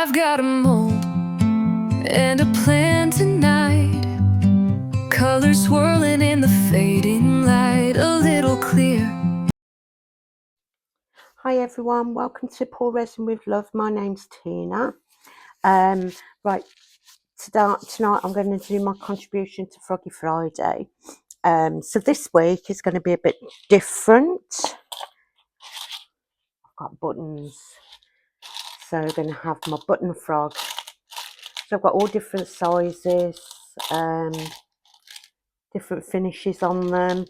I've got a mold and a plan tonight. Colors swirling in the fading light, a little clear. Hi everyone, welcome to Pour Resin with Love. My name's Tina. Right, tonight I'm going to do my contribution to Froggy Friday. So this week is going to be a bit different. I've got buttons, so I'm going to have my button frog. So I've got all different sizes, different finishes on them.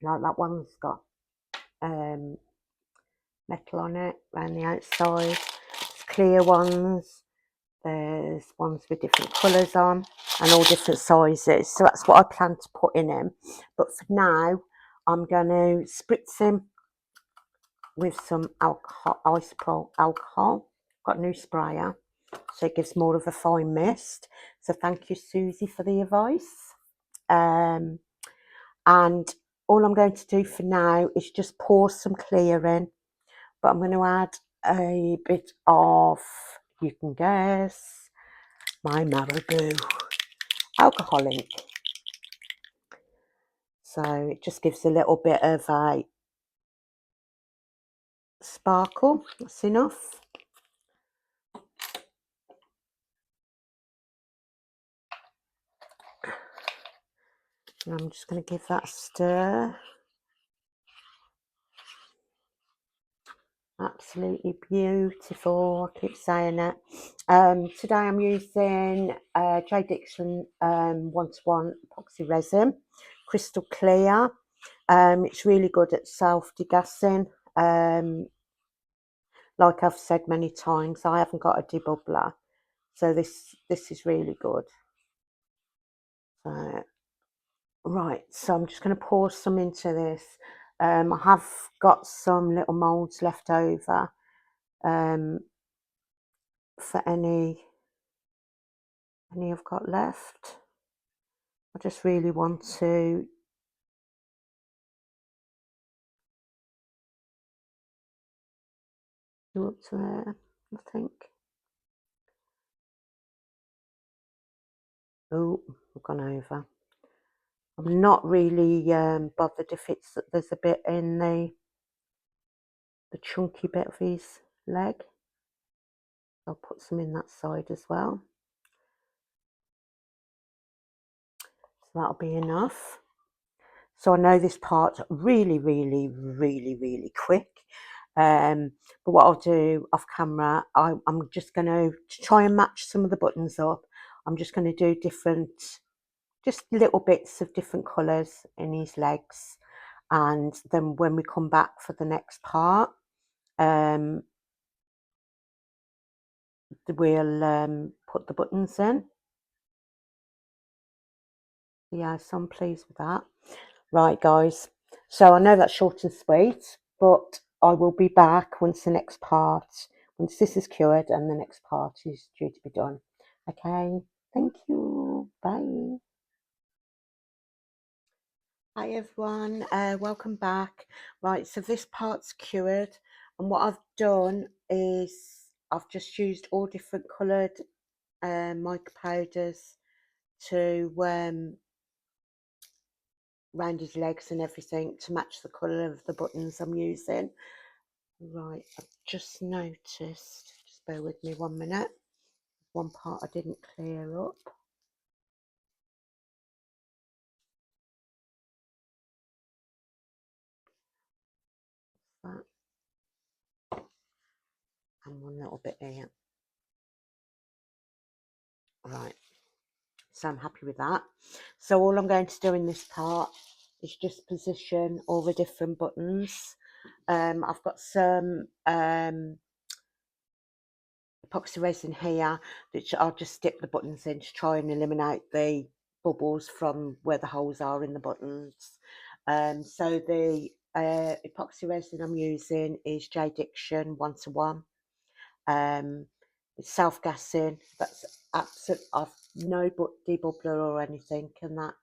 Like that one's got metal on it around the outside. There's clear ones. There's ones with different colours on and all different sizes. So that's what I plan to put in him. But for now, I'm going to spritz him with some alcohol, isopropyl alcohol. Got a new sprayer, so it gives more of a fine mist. So thank you, Susie, for the advice. And all I'm going to do for now is just pour some clear in. But I'm going to add a bit of, you can guess, my Marabou alcohol ink. So it just gives a little bit of a sparkle. That's enough. And I'm just going to give that a stir. Absolutely beautiful, I keep saying it. Today I'm using J. Dixon 1:1 epoxy resin, crystal clear. It's really good at self-degassing. Like I've said many times, I haven't got a debubbler, so this is really good. Right, so I'm just going to pour some into this. I have got some little moulds left over for any I've got left. I just really want to go up to there, I think. Oh, I've gone over. I'm not really bothered if there's a bit in the chunky bit of his leg. I'll put some in that side as well. So that'll be enough. So I know this part's really quick. But what I'll do off camera, I'm just going to try and match some of the buttons up. I'm just going to do just little bits of different colours in his legs. And then when we come back for the next part, we'll put the buttons in. Yeah, so I'm pleased with that. Right, guys. So I know that's short and sweet, but I will be back once this is cured and the next part is due to be done. Okay, thank you. Bye. Hi everyone, welcome back. Right, so this part's cured, and what I've done is I've just used all different coloured mica powders to round his legs and everything to match the colour of the buttons I'm using. Right, I've just noticed, just bear with me 1 minute, one part I didn't clear up. That. And one little bit here. Right, so I'm happy with that. So all I'm going to do in this part is just position all the different buttons. I've got some epoxy resin here, which I'll just dip the buttons in to try and eliminate the bubbles from where the holes are in the buttons. So the epoxy resin I'm using is J. Dixon 1:1. It's self-gassing. That's absolute. I've no debubbler or anything, and that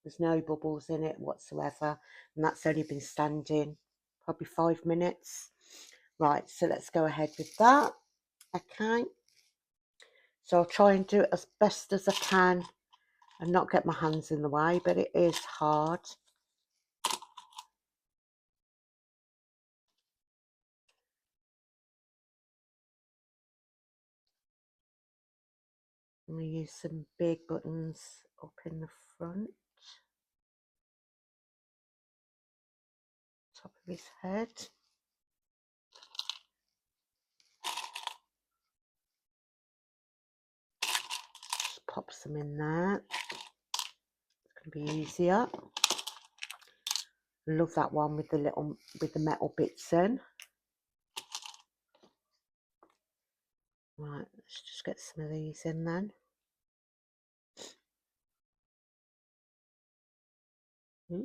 there's no bubbles in it whatsoever, and that's only been standing probably 5 minutes. Right, so let's go ahead with that. Okay, So I'll try and do it as best as I can and not get my hands in the way, but it is hard. I'm going to use some big buttons up in the front, top of his head. Just pop some in there. It's going to be easier. Love that one with the metal bits in. Right, let's just get some of these in then. I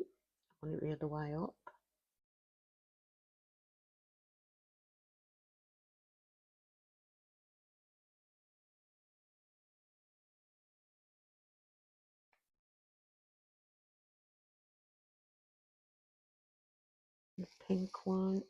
want it the other way up. The pink one.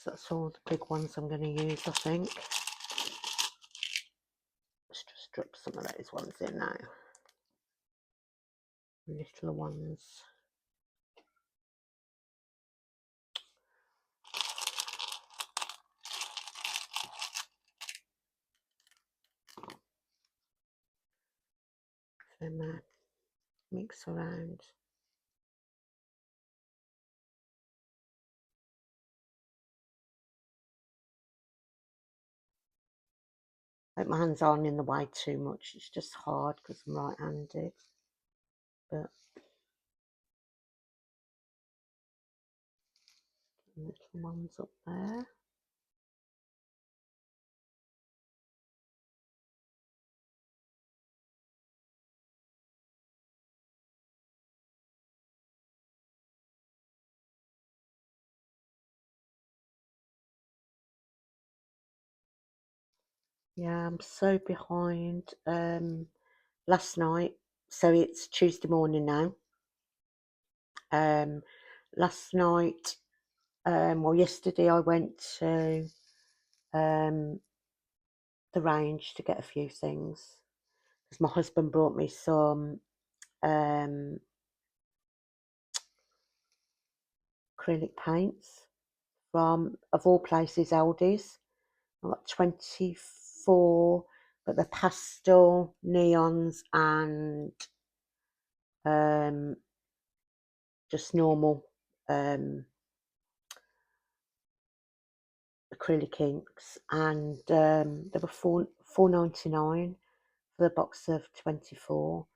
That's all the big ones I'm going to use, I think. Let's just drop some of those ones in now. Little ones. Then mix around. Like my hands aren't in the way too much. It's just hard because I'm right-handed. But little ones up there. Yeah, I'm so behind. Last night, so it's Tuesday morning now. Last night, well, yesterday I went to the range to get a few things because my husband brought me some acrylic paints from, of all places, Aldi's. I got 24, but the pastel, neons, and just normal acrylic inks, and they were $4.99 for the box of 24,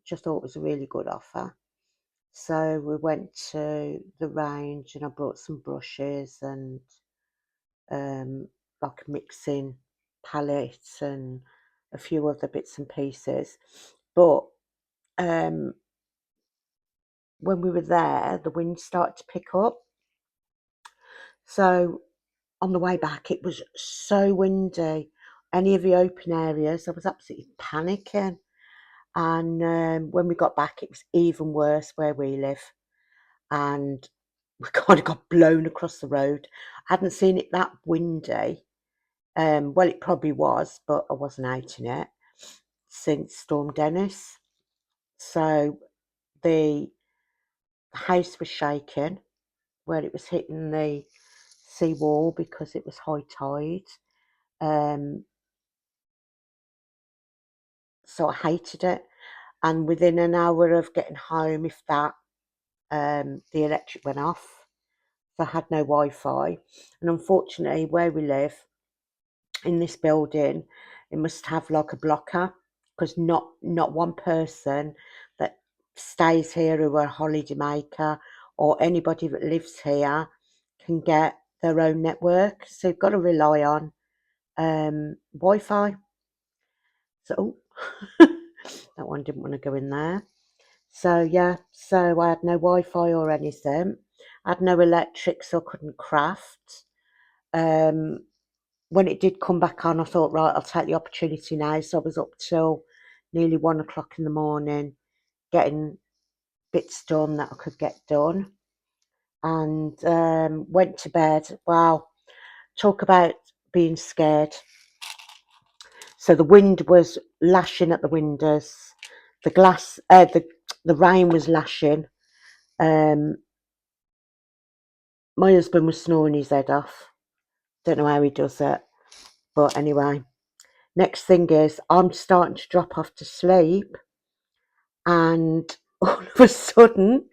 which I thought was a really good offer. So we went to the range and I brought some brushes and like a mixing palette and a few other bits and pieces. But when we were there, the wind started to pick up. So on the way back, it was so windy. Any of the open areas, I was absolutely panicking. And when we got back, it was even worse where we live. And we kind of got blown across the road. I hadn't seen it that windy. Well, it probably was, but I wasn't out in it since Storm Dennis. So the house was shaking where it was hitting the sea wall because it was high tide. So I hated it. And within an hour of getting home, if that, the electric went off. So I had no Wi-Fi. And unfortunately, where we live, in this building, it must have like a blocker because not one person that stays here who are a holiday maker or anybody that lives here can get their own network. So you've got to rely on Wi-Fi. So that one didn't want to go in there. So yeah, so I had no Wi-Fi or anything. I had no electric, so I couldn't craft. When it did come back on, I thought, right, I'll take the opportunity now. So I was up till nearly 1 o'clock in the morning getting bits done that I could get done, and went to bed. Wow, talk about being scared. So the wind was lashing at the windows, the glass, the rain was lashing. My husband was snoring his head off. Don't know how he does it, but anyway. Next thing is, I'm starting to drop off to sleep, and all of a sudden,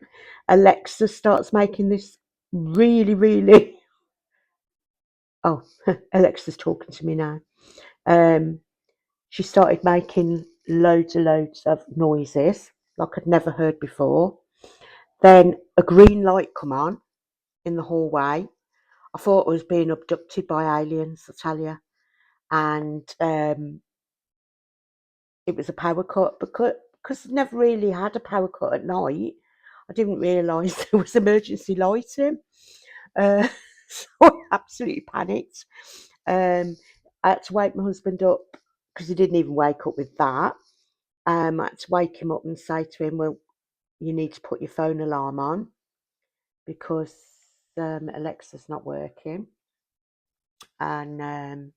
Alexa starts making this really. Oh, Alexa's talking to me now. She started making loads of noises like I'd never heard before. Then a green light come on in the hallway. I thought I was being abducted by aliens, I tell you. And it was a power cut, because I never really had a power cut at night. I didn't realise there was emergency lighting. So I absolutely panicked. I had to wake my husband up, because he didn't even wake up with that. I had to wake him up and say to him, well, you need to put your phone alarm on, because Alexa's not working. And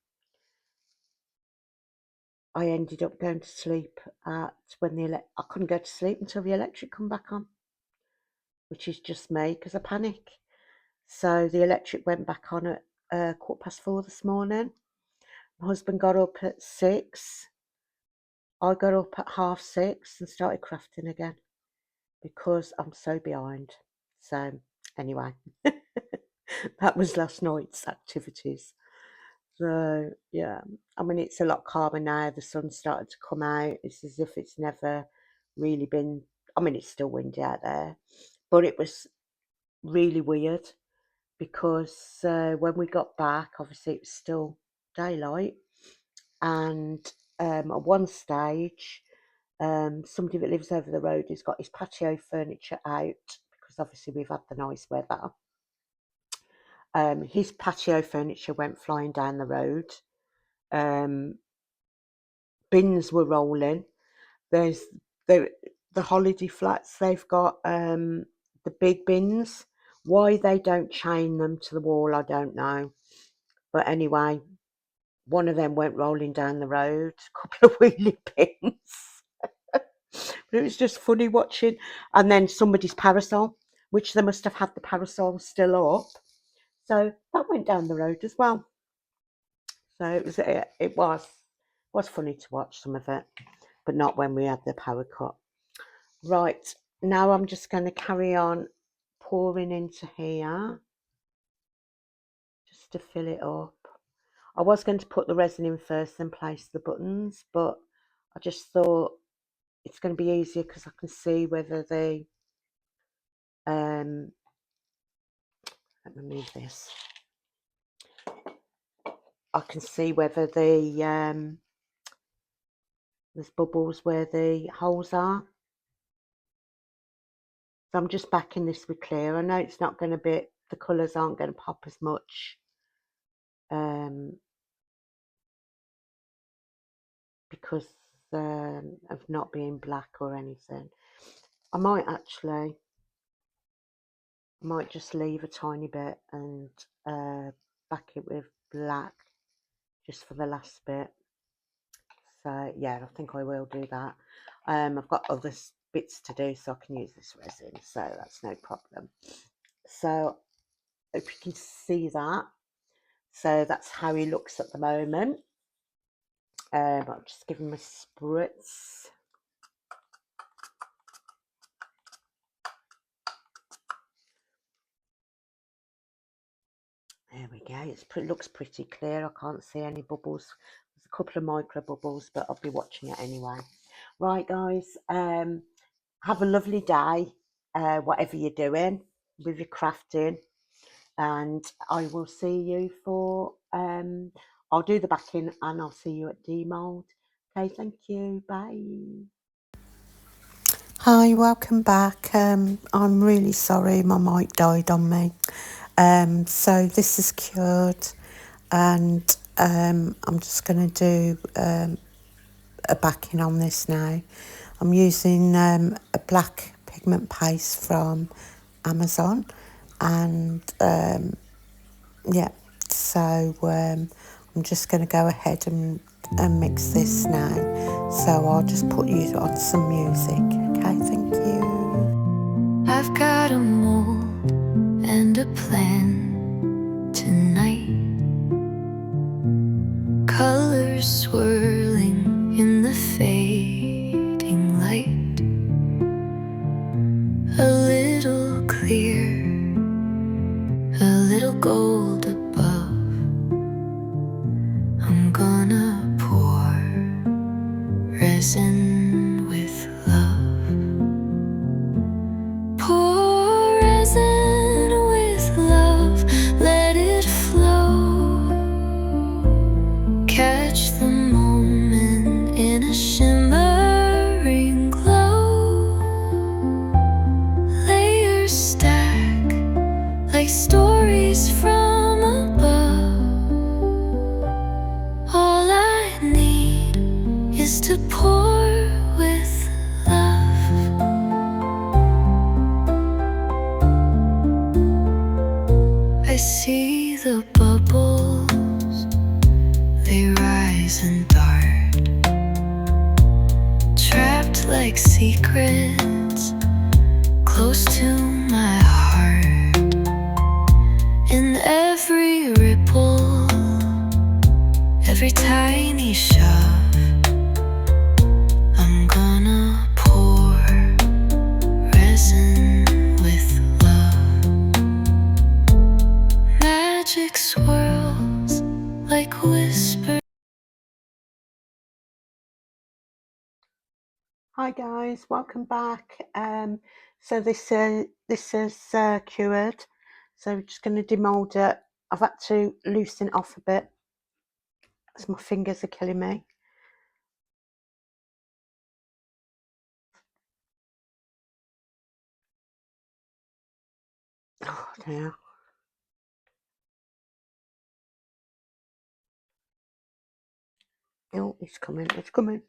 I ended up going to sleep I couldn't go to sleep until the electric come back on, which is just me, because I panic. So the electric went back on at 4:15 this morning. My husband got up at 6. I got up at 6:30 and started crafting again, because I'm so behind. So anyway, that was last night's activities. So yeah, I mean, it's a lot calmer now. The sun's started to come out. It's as if it's never really been. I mean, it's still windy out there, but it was really weird, because when we got back, obviously it was still daylight, and at one stage, somebody that lives over the road has got his patio furniture out, because obviously we've had the nice weather. His patio furniture went flying down the road. Bins were rolling. There's the holiday flats. They've got the big bins. Why they don't chain them to the wall, I don't know. But anyway, one of them went rolling down the road. A couple of wheelie bins. But it was just funny watching. And then somebody's parasol, which they must have had the parasol still up. So that went down the road as well. So it was funny to watch some of it, but not when we had the power cut. Right, now I'm just going to carry on pouring into here, just to fill it up. I was going to put the resin in first, then place the buttons, but I just thought it's going to be easier, because I can see whether the let me move this. I can see whether the there's bubbles where the holes are. So I'm just backing this with clear. I know it's not going to be, the colours aren't going to pop as much, because of not being black or anything. I might just leave a tiny bit and back it with black just for the last bit. So yeah, I think I will do that. I've got other bits to do, so I can use this resin, so that's no problem. So if you can see that, so that's how he looks at the moment. I'll just give him a spritz. There we go. It looks pretty clear. I can't see any bubbles. There's a couple of micro bubbles, but I'll be watching it anyway. Right, guys. Have a lovely day, whatever you're doing with your crafting, and I will see you for. I'll do the backing, and I'll see you at demold. Okay, thank you. Bye. Hi, welcome back. I'm really sorry my mic died on me. So this is cured, and I'm just going to do a backing on this now. I'm using a black pigment paste from Amazon, and yeah, so I'm just going to go ahead and mix this now. So I'll just put you on some music. Okay, thank you. I've got a mold and a plan tonight. Colors swirling in the fading light. A little clear, a little gold above. I'm gonna pour resin with love. Pour resin with love, let it flow. Catch the moment in a shimmering glow. Layers stack like stories from above. All I need is to pour with love. I see the bubbles, they rise and dart, trapped like secrets close to my heart. In every ripple, every tiny shove, I'm gonna pour resin with love. Magic swirls like whispers. Hi guys, welcome back. So this is cured. So we're just going to demold it. I've had to loosen it off a bit as my fingers are killing me. Oh dear. Oh, he's coming. It's coming.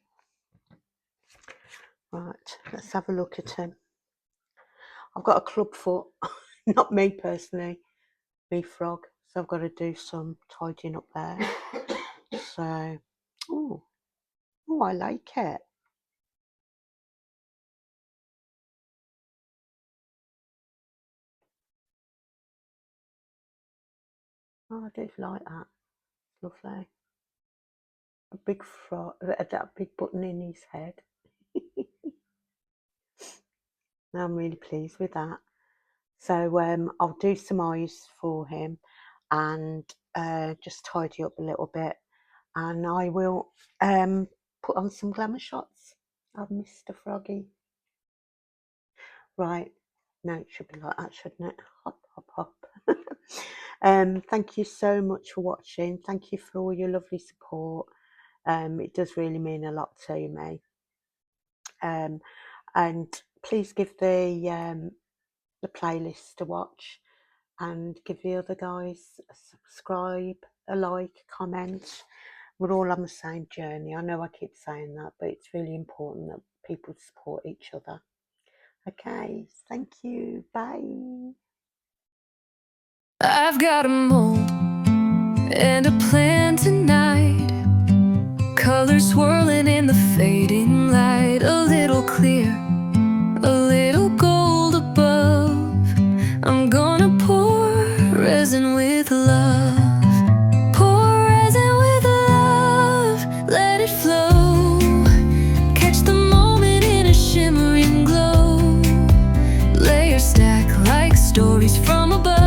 Right, let's have a look at him. I've got a club foot, not me personally, me frog. So I've got to do some tidying up there. So, oh, I like it. Oh, I do like that. Lovely. A big frog, that big button in his head. I'm really pleased with that. So I'll do some eyes for him and just tidy up a little bit, and I will put on some glamour shots of Mr. Froggy. Right, no, it should be like that, shouldn't it? Hop, hop, hop. Thank you so much for watching. Thank you for all your lovely support. It does really mean a lot to me. And please give the playlist a watch, and give the other guys a subscribe, a like, comment. We're all on the same journey. I know I keep saying that, but it's really important that people support each other. Okay, thank you. Bye. I've got a mold and a plan tonight. Colors swirling in the fading light. A little clear, a little gold above. I'm gonna pour resin with love. Pour resin with love, let it flow. Catch the moment in a shimmering glow. Layers stack like stories from above.